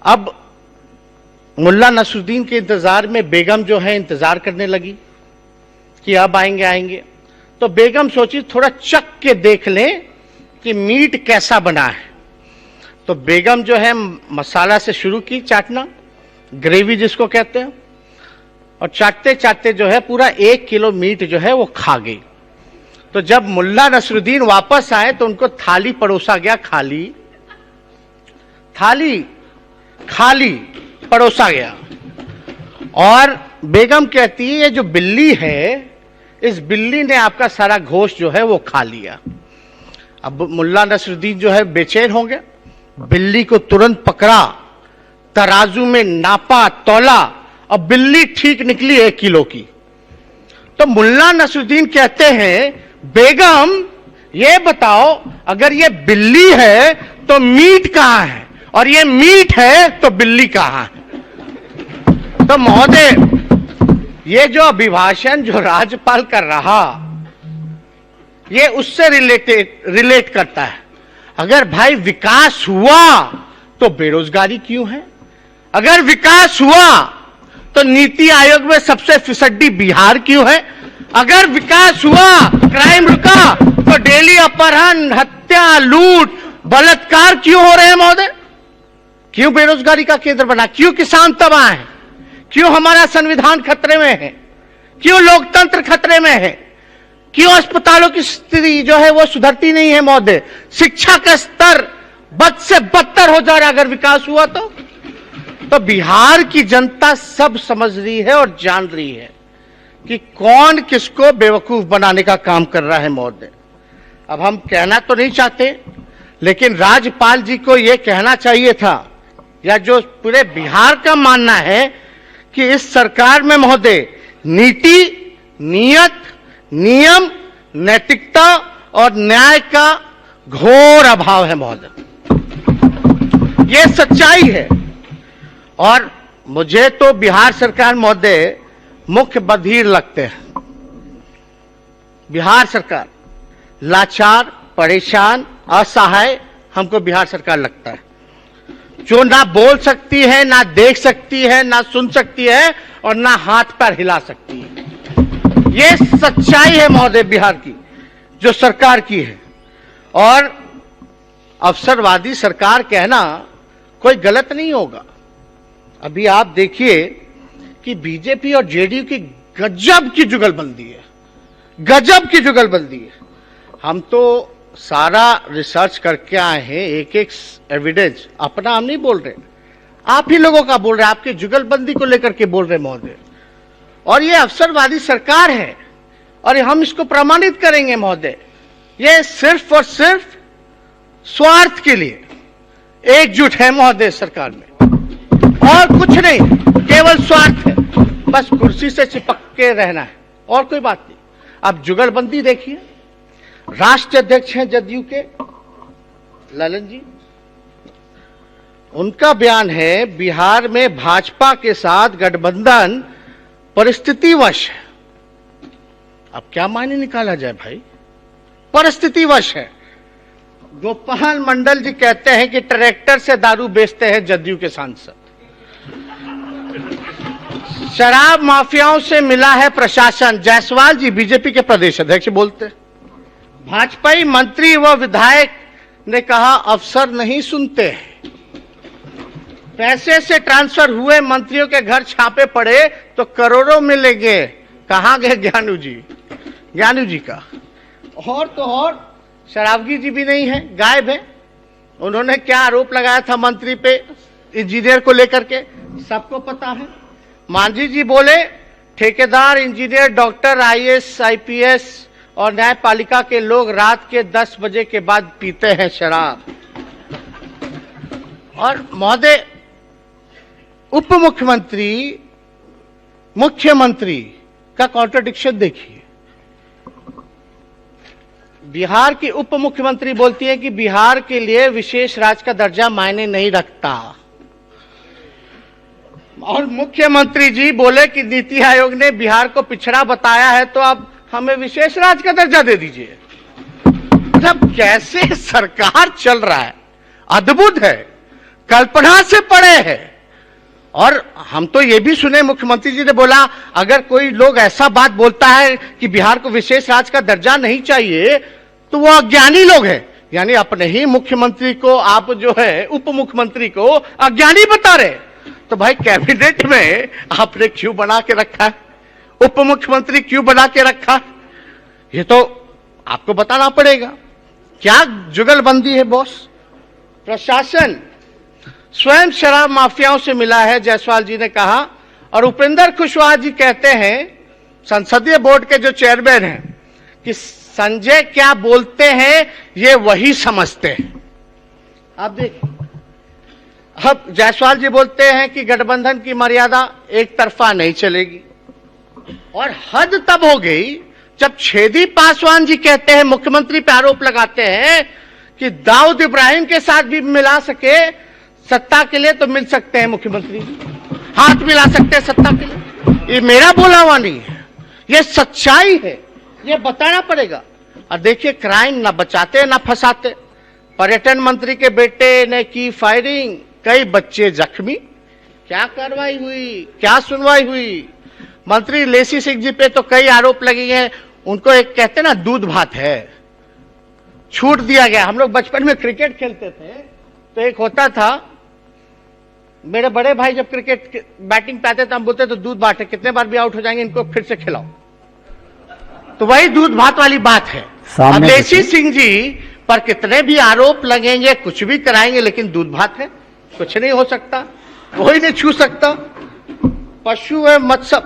अब मुल्ला नसरुद्दीन के इंतजार में बेगम जो है इंतजार करने लगी कि अब आएंगे आएंगे। तो बेगम सोची थोड़ा चख के देख लें कि मीट कैसा बना है। तो बेगम जो है मसाला से शुरू की चाटना, ग्रेवी जिसको कहते हैं, और चाटते चाटते जो है पूरा 1 किलो मीट जो है वो खा गई। तो जब मुल्ला नसरुद्दीन वापस आए तो उनको थाली परोसा गया, थाली खाली परोसा गया। और बेगम कहती है ये जो बिल्ली है, इस बिल्ली ने आपका सारा गोश्त जो है वो खा लिया। अब मुल्ला नसरुद्दीन जो है बेचैन हो गया, बिल्ली को तुरंत पकड़ा, तराजू में नापा तौला और बिल्ली ठीक निकली 1 किलो की। तो मुल्ला नसरुद्दीन कहते हैं बेगम ये बताओ अगर ये बिल्ली है तो मीट कहां है, और ये मीट है तो बिल्ली कहां है। तो महोदय ये जो अभिभाषण जो राज्यपाल कर रहा, ये उससे रिलेट करता है। अगर भाई विकास हुआ तो बेरोजगारी क्यों है? अगर विकास हुआ तो नीति आयोग में सबसे फिसड्डी बिहार क्यों है? अगर विकास हुआ, क्राइम रुका, तो डेली अपहरण, हत्या, लूट, बलात्कार क्यों हो रहे हैं महोदय? क्यों बेरोजगारी का केंद्र बना? क्यों किसान तबाह है? क्यों हमारा संविधान खतरे में है? क्यों लोकतंत्र खतरे में है? क्यों अस्पतालों की स्थिति जो है वो सुधरती नहीं है महोदय? शिक्षा का स्तर बद से बदतर हो जा रहा है अगर विकास हुआ तो बिहार की जनता सब समझ रही है और जान रही है कि कौन किसको बेवकूफ बनाने का काम कर रहा है महोदय। अब हम कहना तो नहीं चाहते, लेकिन राज्यपाल जी को यह कहना चाहिए था, या जो पूरे बिहार का मानना है कि इस सरकार में महोदय नीति, नियत, नियम, नैतिकता और न्याय का घोर अभाव है महोदय। यह सच्चाई है। और मुझे तो बिहार सरकार महोदय मुख्य बधिर लगते हैं। बिहार सरकार लाचार, परेशान, असहाय हमको बिहार सरकार लगता है, जो ना बोल सकती है, ना देख सकती है, ना सुन सकती है और ना हाथ पैर हिला सकती है। ये सच्चाई है महोदय बिहार की, जो सरकार की है। और अवसरवादी सरकार कहना कोई गलत नहीं होगा। अभी आप देखिए कि बीजेपी और जेडीयू की गजब की जुगलबंदी है, गजब की जुगलबंदी है। हम तो सारा रिसर्च करके आए हैं, एक एक एविडेंस, अपना हम नहीं बोल रहे, आप ही लोगों का बोल रहे हैं, आपकी जुगलबंदी को लेकर के बोल रहे महोदय। और ये अवसरवादी सरकार है और हम इसको प्रमाणित करेंगे महोदय। ये सिर्फ और सिर्फ स्वार्थ के लिए एकजुट है महोदय सरकार में, और कुछ नहीं, केवल स्वार्थ है, बस कुर्सी से चिपक के रहना है और कोई बात नहीं। अब जुगलबंदी देखिए, राष्ट्रीय अध्यक्ष हैं जदयू के ललन जी, उनका बयान है बिहार में भाजपा के साथ गठबंधन परिस्थितिवश है। अब क्या मायने निकाला जाए भाई? परिस्थितिवश है। गोपाल मंडल जी कहते हैं कि ट्रैक्टर से दारू बेचते हैं जदयू के सांसद। शराब माफियाओं से मिला है प्रशासन, जायसवाल जी बीजेपी के प्रदेश अध्यक्ष बोलते हैं। भाजपाई मंत्री व विधायक ने कहा अफसर नहीं सुनते हैं। पैसे से ट्रांसफर हुए मंत्रियों के घर छापे पड़े तो करोड़ों मिलेंगे। कहां गए ज्ञानू जी का? और तो और शराबगी जी भी नहीं है, गायब है। उन्होंने क्या आरोप लगाया था मंत्री पे, इंजीनियर को लेकर के, सबको पता है। मांझी जी बोले ठेकेदार, इंजीनियर, डॉक्टर, आईएएस, आईपीएस और न्यायपालिका के लोग रात के 10 बजे के बाद पीते हैं शराब। और महोदय उप मुख्यमंत्री, मुख्यमंत्री का कॉन्ट्रडिक्शन देखिए। बिहार की उप मुख्यमंत्री बोलती है कि बिहार के लिए विशेष राज्य का दर्जा मायने नहीं रखता, और मुख्यमंत्री जी बोले कि नीति आयोग ने बिहार को पिछड़ा बताया है तो अब हमें विशेष राज्य का दर्जा दे दीजिए। मतलब कैसे सरकार चल रहा है, अद्भुत है। कल्पना से परे है। और हम तो ये भी सुने, मुख्यमंत्री जी ने बोला अगर कोई लोग ऐसा बात बोलता है कि बिहार को विशेष राज्य का दर्जा नहीं चाहिए तो वो अज्ञानी लोग हैं। यानी अपने ही मुख्यमंत्री को आप जो है उप मुख्यमंत्री को अज्ञानी बता रहे। तो भाई कैबिनेट में आपने क्यों बना के रखा है, उप मुख्यमंत्री क्यों बना के रखा, ये तो आपको बताना पड़ेगा। क्या जुगलबंदी है बॉस। प्रशासन स्वयं शराब माफियाओं से मिला है, जायसवाल जी ने कहा। और उपेंद्र कुशवाहा जी कहते हैं, संसदीय बोर्ड के जो चेयरमैन हैं, कि संजय क्या बोलते हैं ये वही समझते हैं। आप देखिए, अब जायसवाल जी बोलते हैं कि गठबंधन की मर्यादा एक तरफा नहीं चलेगी। और हद तब हो गई जब छेदी पासवान जी कहते हैं, मुख्यमंत्री पे आरोप लगाते हैं कि दाऊद इब्राहिम के साथ भी मिला सके सत्ता के लिए तो मिल सकते हैं मुख्यमंत्री, हाथ मिला सकते हैं सत्ता के लिए। ये मेरा बोला हुआ नहीं है, ये सच्चाई है, ये बताना पड़ेगा। और देखिए, क्राइम ना बचाते ना फंसाते। पर्यटन मंत्री के बेटे ने की फायरिंग, कई बच्चे जख्मी। क्या कार्रवाई हुई, क्या सुनवाई हुई। मंत्री लेसी सिंह जी पे तो कई आरोप लगे हैं, उनको एक कहते ना दूध भात है, छूट दिया गया। हम लोग बचपन में क्रिकेट खेलते थे तो एक होता था, मेरे बड़े भाई जब क्रिकेट बैटिंग पे आते थे हम बोलते तो दूध भात है, कितने बार भी आउट हो जाएंगे इनको फिर से खिलाओ। तो वही दूध भात वाली बात है। अब लेसी सिंह जी पर कितने भी आरोप लगेंगे, कुछ भी कराएंगे, लेकिन दूध भात है, कुछ नहीं हो सकता, कोई नहीं छू सकता। पशु एवं मत्स्य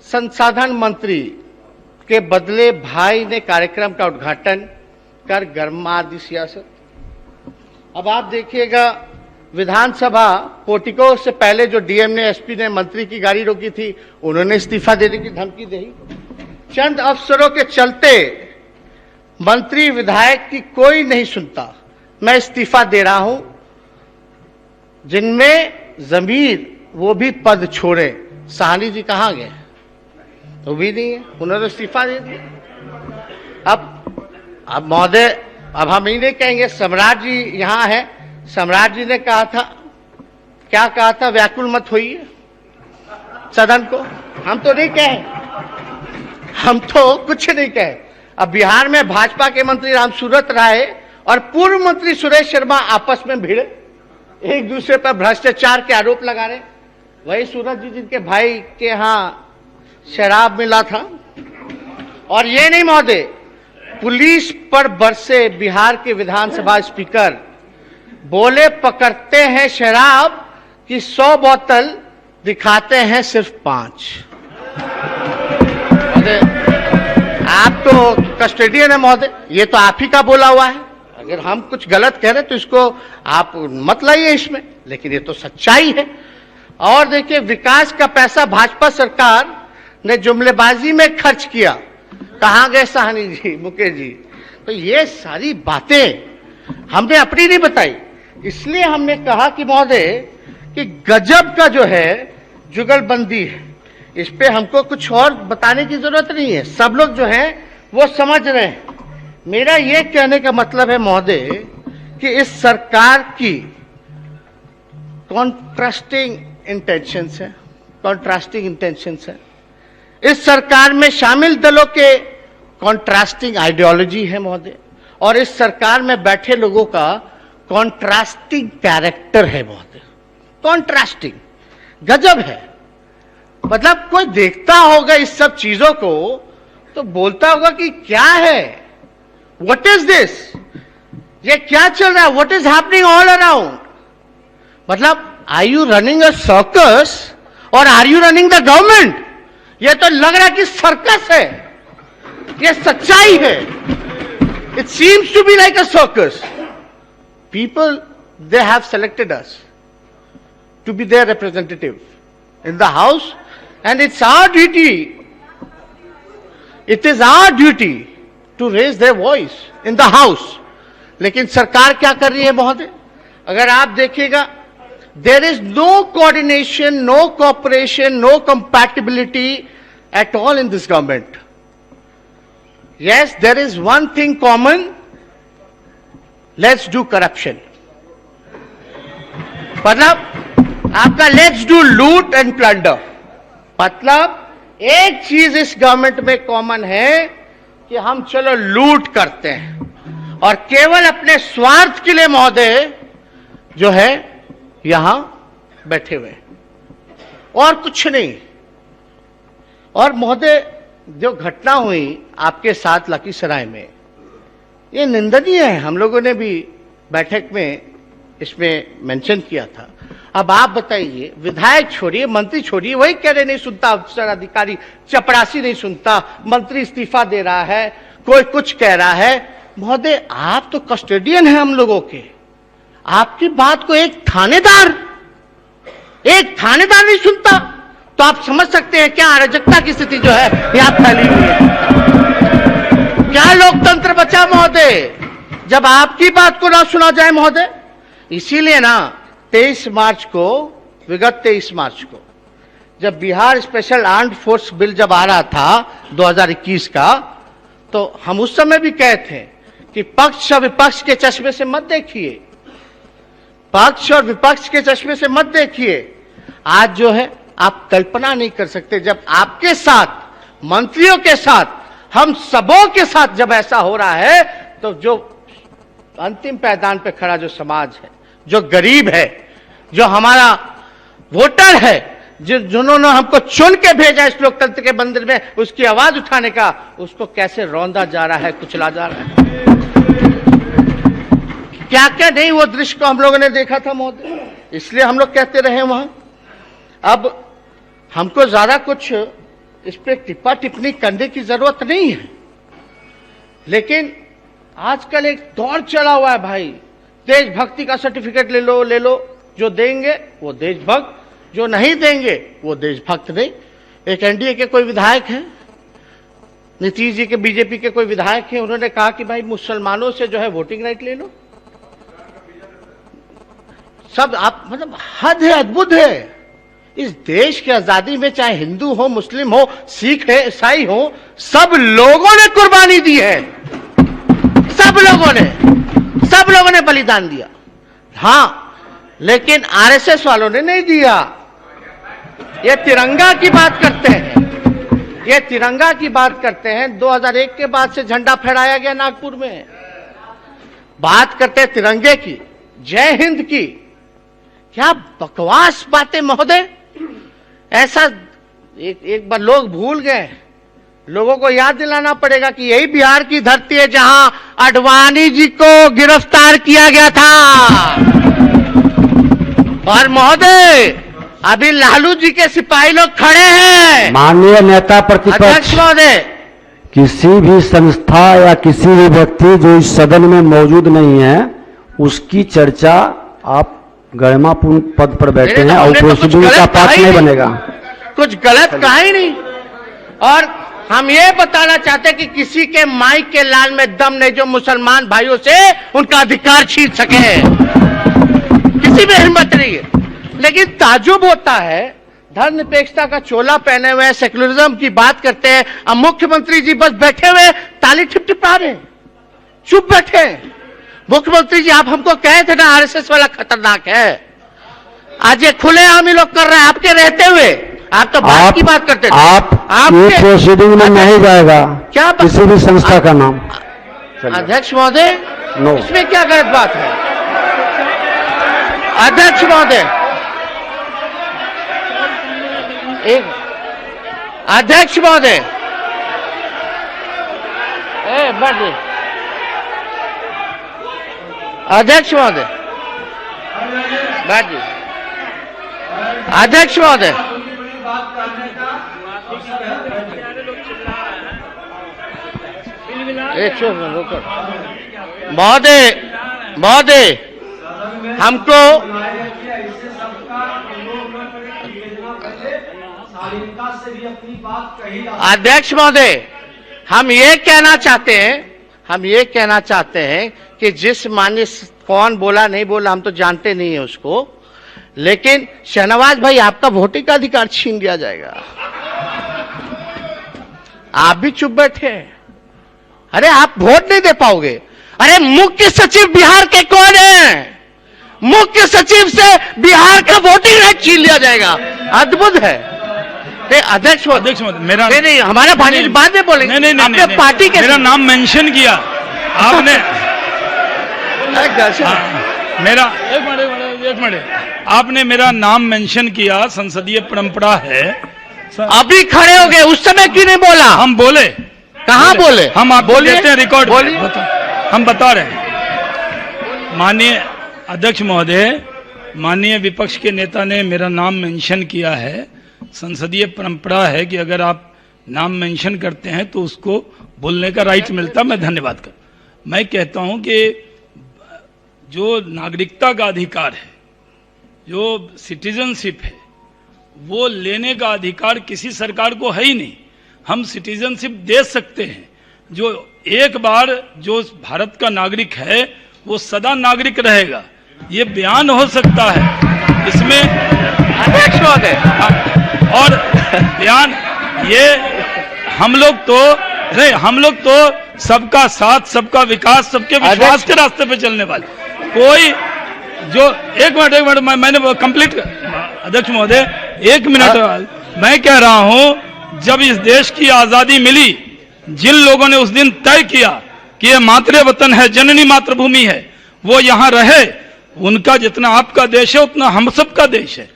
संसाधन मंत्री के बदले भाई ने कार्यक्रम का उद्घाटन कर गरमा दी सियासत। अब आप देखिएगा, विधानसभा पोर्टिको से पहले जो डीएम ने, एसपी ने मंत्री की गाड़ी रोकी थी, उन्होंने इस्तीफा देने की धमकी दी। चंद अफसरों के चलते मंत्री विधायक की कोई नहीं सुनता, मैं इस्तीफा दे रहा हूं। जिनमें जमीर वो भी पद छोड़े। साहनी जी कहां गए, वो भी नहीं है, उन्होंने इस्तीफा दे दिया। अब महोदय, अब हम ही नहीं कहेंगे, सम्राट जी यहां है, सम्राट जी ने कहा था, क्या कहा था, व्याकुल मत होइए सदन को। हम तो नहीं कहे, हम तो कुछ नहीं कहे। अब बिहार में भाजपा के मंत्री रामसूरत राय और पूर्व मंत्री सुरेश शर्मा आपस में भिड़े, एक दूसरे पर भ्रष्टाचार के आरोप लगा रहे। वही सूरज जी जिनके भाई के यहां शराब मिला था। और ये नहीं महोदय, पुलिस पर बरसे बिहार के विधानसभा स्पीकर, बोले पकड़ते हैं शराब की 100 बोतल, दिखाते हैं सिर्फ 5। आप तो कस्टोडियन है महोदय, ये तो आप ही का बोला हुआ है। अगर हम कुछ गलत कह रहे तो इसको आप मत लाइए इसमें, लेकिन ये तो सच्चाई है। और देखिए, विकास का पैसा भाजपा सरकार ने जुमलेबाजी में खर्च किया। कहां गए साहनी जी, मुकेश जी। तो ये सारी बातें हमने अपनी नहीं बताई, इसलिए हमने कहा कि महोदय कि गजब का जो है जुगलबंदी है, इस पे हमको कुछ और बताने की जरूरत नहीं है, सब लोग जो है वो समझ रहे हैं। मेरा ये कहने का मतलब है महोदय कि इस सरकार की कॉन्ट्रास्टिंग इंटेंशंस है, कॉन्ट्रास्टिंग इंटेंशंस है। इस सरकार में शामिल दलों के कॉन्ट्रास्टिंग आइडियोलॉजी है महोदय, और इस सरकार में बैठे लोगों का कॉन्ट्रास्टिंग कैरेक्टर है महोदय। कॉन्ट्रास्टिंग गजब है। मतलब कोई देखता होगा इस सब चीजों को तो बोलता होगा कि क्या है, व्हाट इज दिस, ये क्या चल रहा है, what is happening all around. मतलब are you running a circus और are you running the government. ये तो लग रहा है कि सर्कस है, ये सच्चाई है। It seems to be like a circus. People they have selected us to be their representative in the house, and it's our duty, it is our duty to raise their voice in the house. लेकिन सरकार क्या कर रही है महोदय, अगर आप देखिएगा, there is no coordination, no cooperation, no compatibility at all in this government. Yes, there is one thing common, let's do corruption. मतलब आपका लेट्स डू लूट एंड प्लंडर। मतलब एक चीज इस गवर्नमेंट में कॉमन है कि हम चलो लूट करते हैं और केवल अपने स्वार्थ के लिए महोदय जो है यहां बैठे हुए, और कुछ नहीं। और महोदय जो घटना हुई आपके साथ लखीसराय में, ये निंदनीय है। हम लोगों ने भी बैठक में इसमें मेंशन किया था। अब आप बताइए, विधायक छोड़िए, मंत्री छोड़िए, वही कह रहे नहीं सुनता अफसर अधिकारी, चपरासी नहीं सुनता, मंत्री इस्तीफा दे रहा है, कोई कुछ कह रहा है। महोदय आप तो कस्टोडियन हैं हम लोगों के, आपकी बात को एक थानेदार नहीं सुनता, तो आप समझ सकते हैं क्या अराजकता की स्थिति जो है यहां फैली हुई है। क्या लोकतंत्र बचा महोदय जब आपकी बात को ना सुना जाए महोदय। इसीलिए ना 23 मार्च को, विगत 23 मार्च को जब Bihar special armed force bill जब आ रहा था 2021 का, तो हम उस समय भी कहे थे कि पक्ष और विपक्ष के चश्मे से मत देखिए, पक्ष और विपक्ष के चश्मे से मत देखिए। आज जो है आप कल्पना नहीं कर सकते, जब आपके साथ, मंत्रियों के साथ, हम सबों के साथ जब ऐसा हो रहा है, तो जो अंतिम पायदान पे खड़ा जो समाज है, जो गरीब है, जो हमारा वोटर है, जिन्होंने हमको चुन के भेजा इस लोकतंत्र के मंदिर में, उसकी आवाज उठाने का, उसको कैसे रौंदा जा रहा है, कुचला जा रहा है। क्या क्या नहीं वो दृश्य को हम लोगों ने देखा था महोदय, इसलिए हम लोग कहते रहे वहां। अब हमको ज्यादा कुछ इस पे टिप्पा टिप्पणी करने की जरूरत नहीं है, लेकिन आजकल एक दौर चला हुआ है भाई, देशभक्ति का सर्टिफिकेट ले लो, जो देंगे वो देशभक्त, जो नहीं देंगे वो देशभक्त नहीं। एक एनडीए के कोई विधायक हैं, नीतीश जी के बीजेपी के कोई विधायक हैं, उन्होंने कहा कि भाई मुसलमानों से जो है वोटिंग राइट ले लो। सब आप मतलब हद है, अद्भुत है। इस देश की आजादी में चाहे हिंदू हो, मुस्लिम हो, सिख है, ईसाई हो, सब लोगों ने कुर्बानी दी है, सब लोगों ने बलिदान दिया। हां, लेकिन आरएसएस वालों ने नहीं दिया। ये तिरंगा की बात करते हैं, ये तिरंगा की बात करते हैं। 2001 के बाद से झंडा फहराया गया नागपुर में, बात करते हैं तिरंगे की, जय हिंद की। क्या बकवास बातें महोदय। ऐसा एक बार लोग भूल गए, लोगों को याद दिलाना पड़ेगा कि यही बिहार की धरती है जहां आडवाणी जी को गिरफ्तार किया गया था। और महोदय अभी लालू जी के सिपाही लोग खड़े हैं। माननीय नेता प्रतिपक्ष महोदय, किसी भी संस्था या किसी भी व्यक्ति जो इस सदन में मौजूद नहीं है, उसकी चर्चा आप गरिमापूर्ण पद पर बैठे हैं और प्रोसीड्यूर का पात्र नहीं बनेगा। कुछ गलत कहा ही नहीं। और हम ये बताना चाहते हैं कि किसी के माइक के लाल में दम नहीं जो मुसलमान भाइयों से उनका अधिकार छीन सके, किसी में हिम्मत नहीं है। लेकिन ताजुब होता है, धर्मनिरपेक्षता का चोला पहने हुए सेक्युलरिज्म की बात करते हैं, अब मुख्यमंत्री जी बस बैठे हुए ताली ठिपठिपा रहे, चुप बैठे। मुख्यमंत्री जी आप हमको कहे थे ना आरएसएस वाला खतरनाक है, आज ये खुले आम ही लोग कर रहे हैं आपके रहते हुए। आप तो बात की बात करते थे। आप ये प्रोसीडिंग में नहीं जाएगा क्या किसी भी संस्था का नाम। अध्यक्ष महोदय, नो, इसमें क्या गलत बात है। अध्यक्ष महोदय, एक अध्यक्ष महोदय, अध्यक्ष महोदय, बैठ जाइए। अध्यक्ष महोदय, महोदय हमको अध्यक्ष महोदय हम ये कहना चाहते हैं कि जिस मान्य कौन बोला नहीं बोला हम तो जानते नहीं है उसको, लेकिन शहनवाज भाई आपका वोटिंग का अधिकार छीन लिया जाएगा। आप भी चुप बैठे, अरे आप वोट नहीं दे पाओगे। अरे मुख्य सचिव बिहार के कौन है? मुख्य सचिव से बिहार का वोटिंग राइट छीन लिया जाएगा। अद्भुत है। अध्यक्ष मेरा नहीं हमारा पार्टी बाद में बोलेंगे। नहीं, पार्टी के मेरा नाम मेंशन किया आपने। मेरा एक मिनट आपने मेरा नाम मेंशन किया, संसदीय परंपरा है। अभी खड़े हो गए, उस समय क्यों नहीं बोला? हम बोले, कहाँ बोले? हम आपको बोलिए, देते हैं रिकॉर्ड, बोलिए। हम बता रहे हैं। माननीय अध्यक्ष महोदय, माननीय विपक्ष के नेता ने मेरा नाम मेंशन किया है। संसदीय परंपरा है कि अगर आप नाम मेंशन करते हैं तो उसको बोलने का राइट मिलता। मैं धन्यवाद कर, मैं कहता हूं कि जो नागरिकता का अधिकार है, जो सिटीजनशिप है, वो लेने का अधिकार किसी सरकार को है ही नहीं। हम सिटीजनशिप दे सकते हैं। जो एक बार जो भारत का नागरिक है वो सदा नागरिक रहेगा, ये बयान हो सकता है इसमें अध्यक्ष महोदय। और बयान ये हम लोग तो सबका साथ, सबका विकास, सबके विश्वास के रास्ते पे चलने वाले। कोई जो एक मिनट मैंने कंप्लीट, अध्यक्ष महोदय 1 मिनट, मैं कह रहा हूं जब इस देश की आजादी मिली, जिन लोगों ने उस दिन तय किया कि ये मातृ वतन है, जननी मातृभूमि है, वो यहां रहे। उनका जितना आपका देश है उतना हम सबका देश है।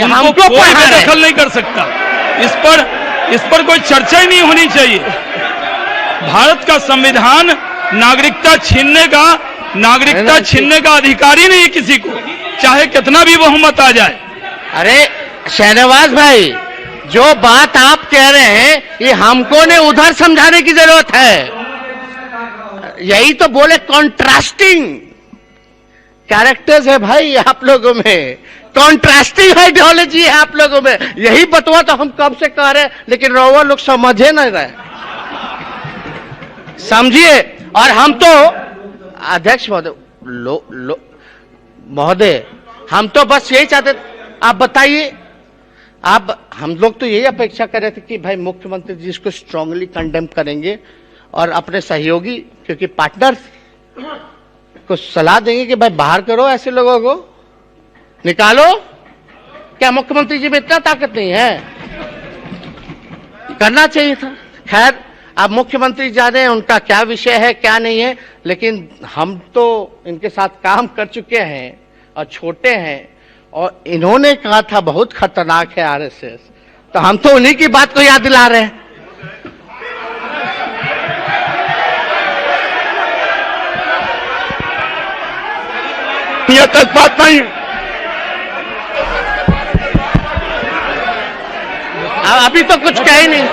उनको कोई दखल नहीं कर सकता। इस पर कोई चर्चा ही नहीं होनी चाहिए। भारत का संविधान नागरिकता छीनने का अधिकार ही नहीं किसी को, चाहे कितना भी बहुमत आ जाए। अरे शहनवाज भाई, जो बात आप कह रहे हैं ये हमको ने उधर समझाने की जरूरत है। यही तो बोले कॉन्ट्रास्टिंग कैरेक्टर्स है भाई आप लोगों में, कॉन्ट्रास्टिंग आइडियोलॉजी है आप लोगों में। यही बतवा तो हम कब से कह रहे हैं, लेकिन रोवा लोग समझे नहीं रहे। समझिए। और हम तो अध्यक्ष महोदय हम तो बस यही चाहते, आप बताइए। हम लोग तो यही अपेक्षा कर रहे थे कि भाई मुख्यमंत्री जी इसको स्ट्रांगली कंडेम करेंगे और अपने सहयोगी, क्योंकि पार्टनर को सलाह देंगे कि भाई बाहर करो, ऐसे लोगों को निकालो। क्या मुख्यमंत्री जी में इतना ताकत नहीं है? करना चाहिए था। खैर, अब मुख्यमंत्री जाने उनका क्या विषय है क्या नहीं है, लेकिन हम तो इनके साथ काम कर चुके हैं और छोटे हैं, और इन्होंने कहा था बहुत खतरनाक है आरएसएस, तो हम तो उन्हीं की बात को याद दिला रहे हैं। ये तक बात नहीं, अभी तो कुछ कह ही नहीं।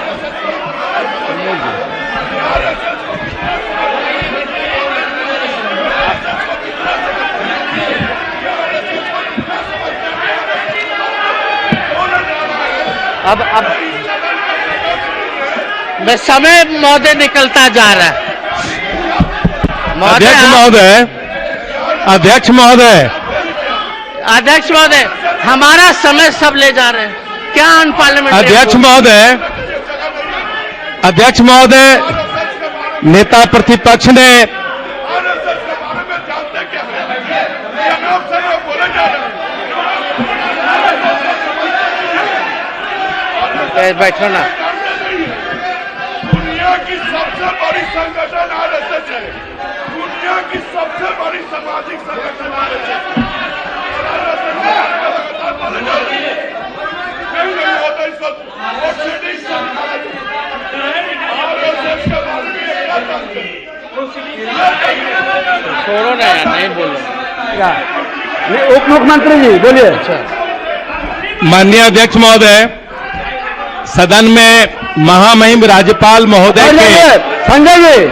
अब समय महोदय निकलता जा रहा है। अध्यक्ष महोदय, हमारा समय सब ले जा रहे हैं। क्या अनपार्लियामेंट्री? अध्यक्ष महोदय, नेता प्रतिपक्ष ने बैठो ना। दुनिया की सबसे बड़ी संगठन आरएसएस है, दुनिया की सबसे बड़ी सामाजिक संगठन आरएसएस है। छोड़ो ना यार, नहीं बोलो। उप मुख्यमंत्री जी बोलिए। माननीय अध्यक्ष महोदय, सदन में महामहिम राज्यपाल महोदय के संजय जी,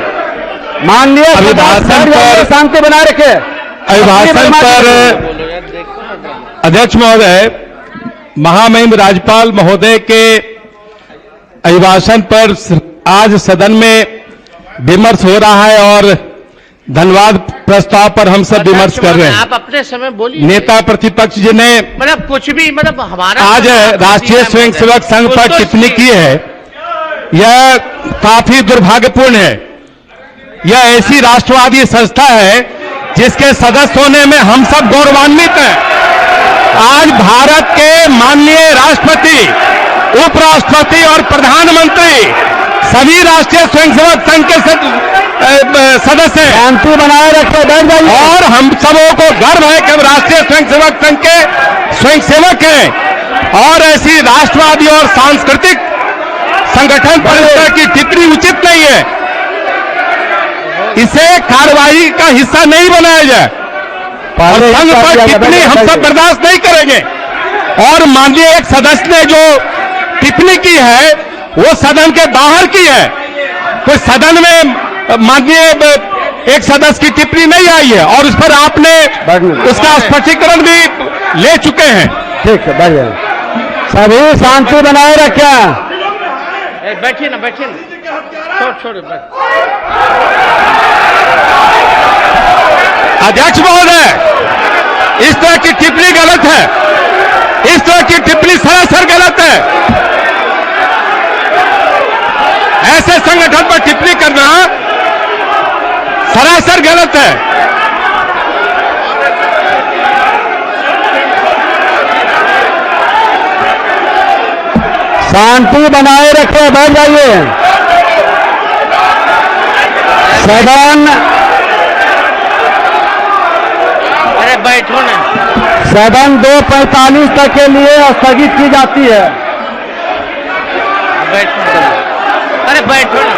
माननीय अभिभाषण पर शांति बनाए रखे। अभिभाषण पर अध्यक्ष महोदय, महामहिम राज्यपाल महोदय के अभिभाषण पर आज सदन में विमर्श हो रहा है और धन्यवाद प्रस्ताव पर हम सब विमर्श कर रहे हैं। आप अपने समय बोलिए। नेता प्रतिपक्ष जी ने मतलब कुछ भी, मतलब हमारा आज राष्ट्रीय स्वयंसेवक संघ पर टिप्पणी की है, यह काफी दुर्भाग्यपूर्ण है। यह ऐसी राष्ट्रवादी संस्था है जिसके सदस्य होने में हम सब गौरवान्वित हैं। आज भारत के माननीय राष्ट्रपति, उपराष्ट्रपति और प्रधानमंत्री सभी राष्ट्रीय स्वयंसेवक संघ के सदस्य हैं। शांति बनाए रखे, बैठ जाइए। और हम सबों को गर्व है कि हम राष्ट्रीय स्वयंसेवक संघ के स्वयंसेवक हैं और ऐसी राष्ट्रवादी और सांस्कृतिक संगठन पर इस तरह की टिप्पणी उचित नहीं है। इसे कार्रवाई का हिस्सा नहीं बनाया जाए और संघ पर टिप्पणी हम सब बर्दाश्त नहीं करेंगे। और माननीय एक सदस्य ने जो टिप्पणी की है वो सदन के बाहर की है, कोई सदन में माननीय एक सदस्य की टिप्पणी नहीं आई है और उस पर आपने उसका स्पष्टीकरण भी ले चुके हैं। ठीक है, बैठ जाइए। सभी शांति बनाए रखें। बैठिए ना, बैठिए ना, छोड़ अध्यक्ष महोदय, इस तरह की टिप्पणी गलत है, इस तरह की टिप्पणी सरासर गलत है। ऐसे संगठन पर टिप्पणी करना सरासर गलत है। शांति बनाए रखें, बैठ जाइए। सदन, अरे बैठो ना। सदन 2:45 तक के लिए स्थगित की जाती है। बैठो, अरे बैठो ना।